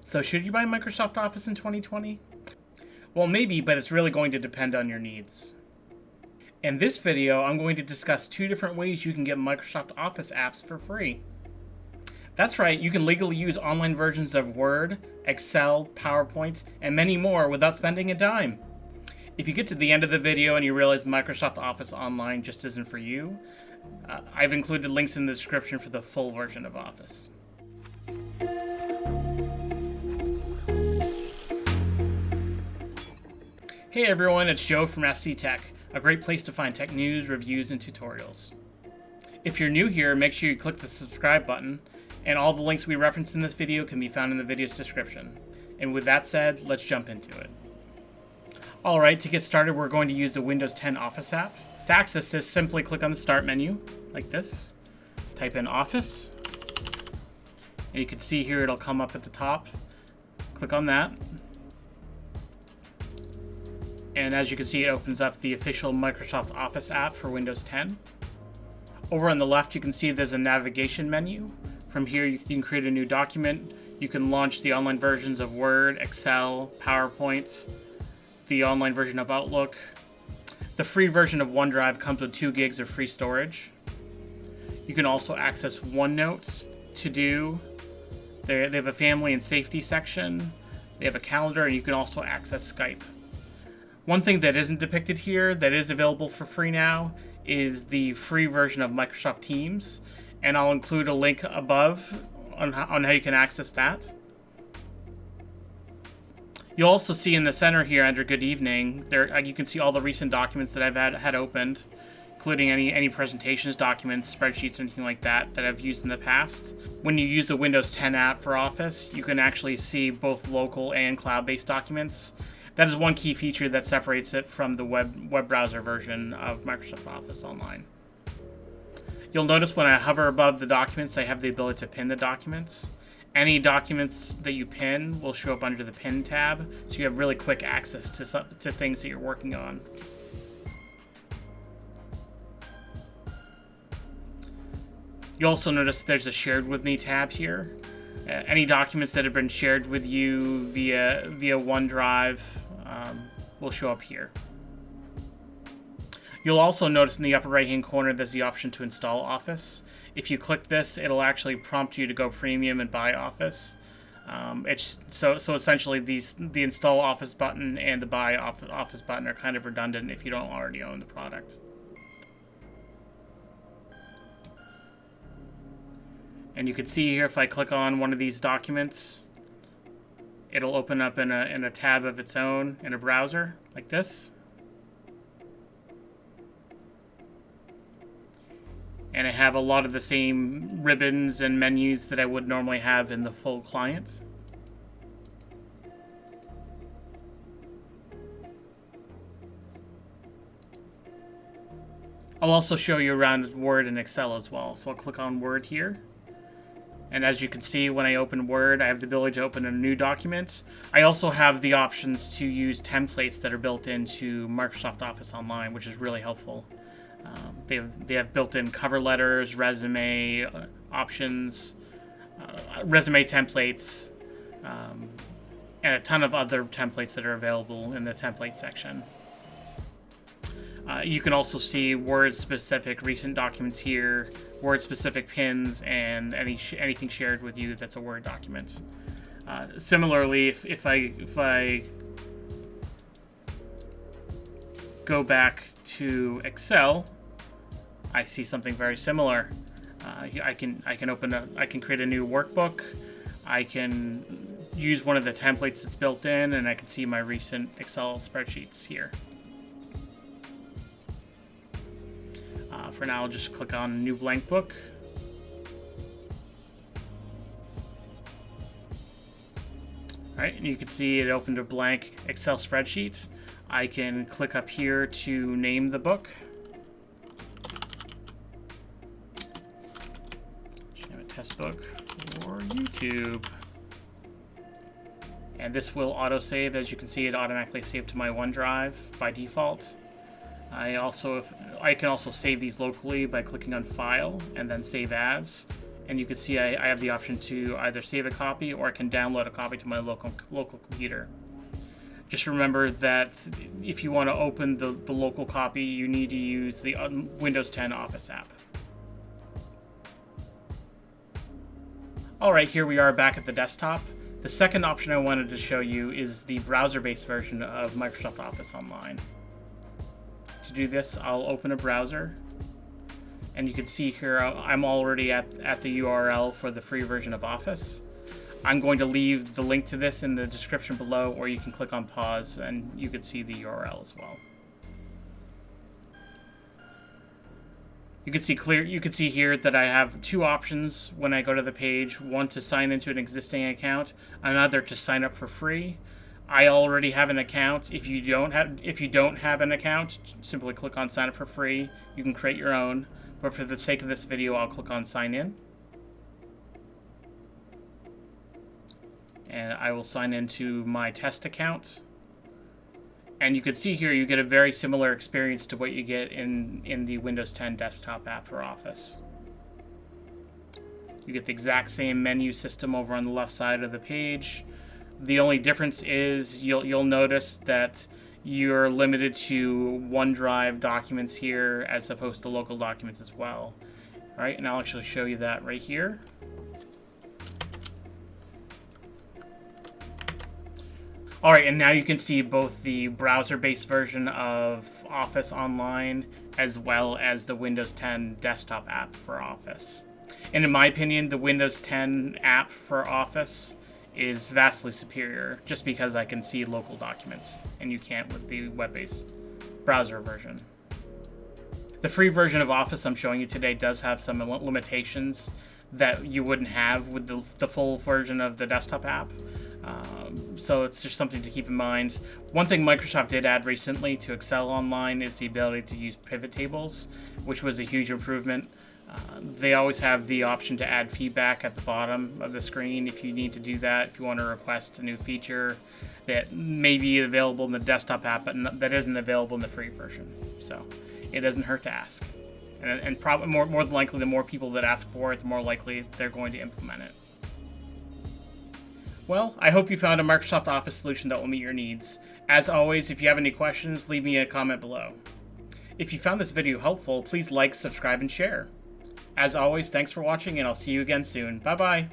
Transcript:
So should you buy Microsoft Office in 2020? Well, maybe, but it's really going to depend on your needs. In this video, I'm going to discuss 2 different ways you can get Microsoft Office apps for free. That's right, you can legally use online versions of Word, Excel, PowerPoint, and many more without spending a dime. If you get to the end of the video and you realize Microsoft Office Online just isn't for you, I've included links in the description for the full version of Office. Hey everyone, it's Joe from FC Tech, a great place to find tech news, reviews, and tutorials. If you're new here, make sure you click the subscribe button, and all the links we referenced in this video can be found in the video's description. And with that said, let's jump into it. Alright, to get started, we're going to use the Windows 10 Office app. To access this, simply click on the Start menu, like this. Type in Office. And you can see here it'll come up at the top. Click on that. And as you can see, it opens up the official Microsoft Office app for Windows 10. Over on the left, you can see there's a navigation menu. From here, you can create a new document. You can launch the online versions of Word, Excel, PowerPoint, the online version of Outlook. The free version of OneDrive comes with 2 gigs of free storage. You can also access OneNote, To Do. They have a family and safety section. They have a calendar, and you can also access Skype. One thing that isn't depicted here that is available for free now is the free version of Microsoft Teams, and I'll include a link above on how you can access that. You'll also see in the center here under Good Evening, there you can see all the recent documents that I've had opened, including any presentations, documents, spreadsheets, anything like that I've used in the past. When you use the Windows 10 app for Office, you can actually see both local and cloud-based documents. That is one key feature that separates it from the web browser version of Microsoft Office Online. You'll notice when I hover above the documents, I have the ability to pin the documents. Any documents that you pin will show up under the Pin tab, so you have really quick access to things that you're working on. You'll also notice there's a Shared With Me tab here. Any documents that have been shared with you via OneDrive will show up here. You'll also notice in the upper right hand corner there's the option to install Office. If you click this, it'll actually prompt you to go premium and buy Office. So essentially the install Office button and the buy Office button are kind of redundant if you don't already own the product. And you can see here if I click on one of these documents, it'll open up in a tab of its own in a browser like this. And I have a lot of the same ribbons and menus that I would normally have in the full client. I'll also show you around Word and Excel as well. So I'll click on Word here. And as you can see, when I open Word, I have the ability to open a new document. I also have the options to use templates that are built into Microsoft Office Online, which is really helpful. They have built-in cover letters, resume options, resume templates, and a ton of other templates that are available in the template section. You can also see Word-specific recent documents here, Word-specific pins, and anything shared with you that's a Word document. Similarly, if I go back to Excel, I see something very similar. I can create a new workbook. I can use one of the templates that's built in, and I can see my recent Excel spreadsheets here. For now, I'll just click on New Blank Book. Alright, and you can see it opened a blank Excel spreadsheet. I can click up here to name the book. Just name it Test Book for YouTube. And this will autosave. As you can see, it automatically saved to my OneDrive by default. I can also save these locally by clicking on File and then Save As, And you can see I have the option to either save a copy or I can download a copy to my local computer. Just remember that if you want to open the local copy, you need to use the Windows 10 Office app. Alright, here we are back at the desktop. The second option I wanted to show you is the browser-based version of Microsoft Office Online. To do this, I'll open a browser. And you can see here I'm already at the URL for the free version of Office. I'm going to leave the link to this in the description below, or you can click on pause and you can see the URL as well. You can see here that I have two options when I go to the page: one to sign into an existing account, another to sign up for free. I already have an account. If you don't have an account, simply click on sign up for free. You can create your own. But for the sake of this video, I'll click on sign in. And I will sign into my test account. And you can see here you get a very similar experience to what you get in the Windows 10 desktop app for Office. You get the exact same menu system over on the left side of the page. The only difference is you'll notice that you're limited to OneDrive documents here as opposed to local documents as well. All right, and I'll actually show you that right here. All right, and now you can see both the browser-based version of Office Online as well as the Windows 10 desktop app for Office. And in my opinion, the Windows 10 app for Office is vastly superior just because I can see local documents and you can't with the web-based browser version. The free version of Office I'm showing you today does have some limitations that you wouldn't have with the full version of the desktop app. So it's just something to keep in mind. One thing Microsoft did add recently to Excel Online is the ability to use pivot tables, which was a huge improvement. They always have the option to add feedback at the bottom of the screen if you need to do that, if you want to request a new feature that may be available in the desktop app but that isn't available in the free version. So it doesn't hurt to ask. And probably more than likely, the more people that ask for it, the more likely they're going to implement it. Well, I hope you found a Microsoft Office solution that will meet your needs. As always, if you have any questions, leave me a comment below. If you found this video helpful, please like, subscribe, and share. As always, thanks for watching, and I'll see you again soon. Bye-bye.